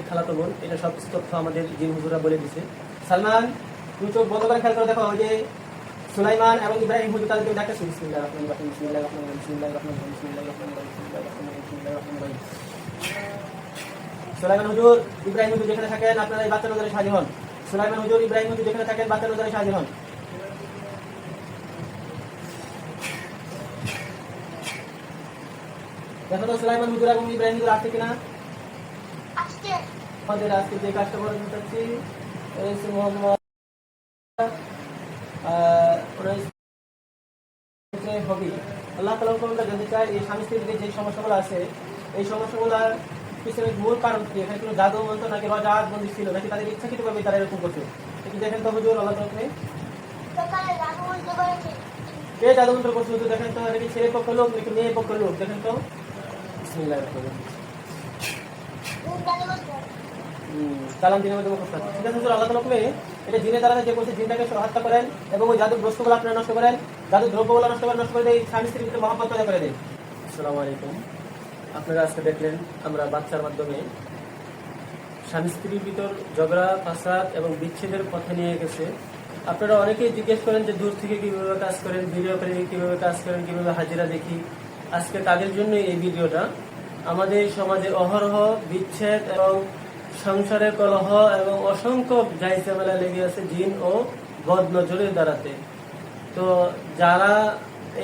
খালাতো বোন, এটা সব তথ্য আমাদের জিন হুজুরা বলে দিছে। সালমান, তুমি চোখ বন্ধ করে খেয়াল করে দেখো, ওই যে সুলাইমান এবং ইব্রাহিম হুজুর তাদেরকে ডাকতেছে বিসমিল্লাহির রহমানির রহিম, বিসমিল্লাহির রহমানির রহিম, বিসমিল্লাহির রহমানির রহিম, বিসমিল্লাহির রহমানির রহিম, বিসমিল্লাহির রহমানির রহিম, বিসমিল্লাহির রহমানির রহিম। সুলাইমান হুজুর, ইব্রাহিম হুজুর যেখানে থাকেন আপনারা এই বাচ্চা নজরে হাজির হন। সুলাইমান হুজুর, ইব্রাহিম হুজুর যেখানে থাকেন বাচ্চা নজরে হাজির হন। দেখো তো সুলাইমান হুজুর এবং ইব্রাহিম হুজুর আসছে কিনা। আমাদের আজকে যে কাজটা করে চাচ্ছি মোহাম্মদ হবি আল্লাহ তাআলা আমরা জানতে চাই এই স্বামী স্ত্রীর যে সমস্যাগুলো আছে এই সমস্যাগুলোর পিছনে মূল কারণ কি, এখানে কোনো জাদু মন্ত্র নাকি রাজাত বন্দী ছিল নাকি তাদের ইচ্ছাকৃতভাবে তারা এরকম করছে। একটু দেখেন তো হুজুর, আল্লাহ তাআলা কে জাদু মন্ত্র করছে হুজুর, দেখেন তো। এটা কি ছেলে পক্ষ লোক নাকি মেয়ে পক্ষ লোক, দেখেন তো। বিসমিল্লাহির রহমানির রহিম। কালাম দিনের মধ্যে মুখস্থ আছে, ঠিক আছে হুজুর। আল্লাহ তাআলা এটা জিনের দ্বারা যে করছে জিনটাকে হত্যা করেন এবং ওই জাদুর বস্তুগুলো আপনারা নষ্ট করেন, জাদুর দ্রব্যগুলো নষ্ট করে দেয়, স্বামী স্ত্রীর ভিতরে মহব্বত পয়দা করে দেয়। আসসালামু আলাইকুম। আপনারা আজকে দেখলেন আমরা বাচ্চার মাধ্যমে স্বামী স্ত্রীর ভিতর ঝগড়া ফাসাদ এবং বিচ্ছেদের পথে নিয়ে গেছে। আপনারা অনেকেই জিজ্ঞেস করেন যে দূর থেকে কিভাবে কাজ করেন, ভিডিও করে কিভাবে কাজ করেন, কিভাবে হাজিরা দেখি। আজকে তাদের জন্য এই ভিডিওটা। আমাদের সমাজে অহরহ বিচ্ছেদ এবং সংসারে কলহ এবং অসংখ্য ঝামেলা লেগে আছে জিন ও বদ নজরের দ্বারাতে। তো যারা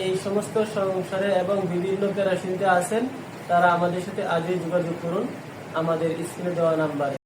এই সমস্ত সংসারে এবং বিভিন্ন কেরাসিনতে আছেন তারা আমাদের সাথে আজই যোগাযোগ করুন আমাদের স্ক্রিনে দেওয়া নাম্বারে।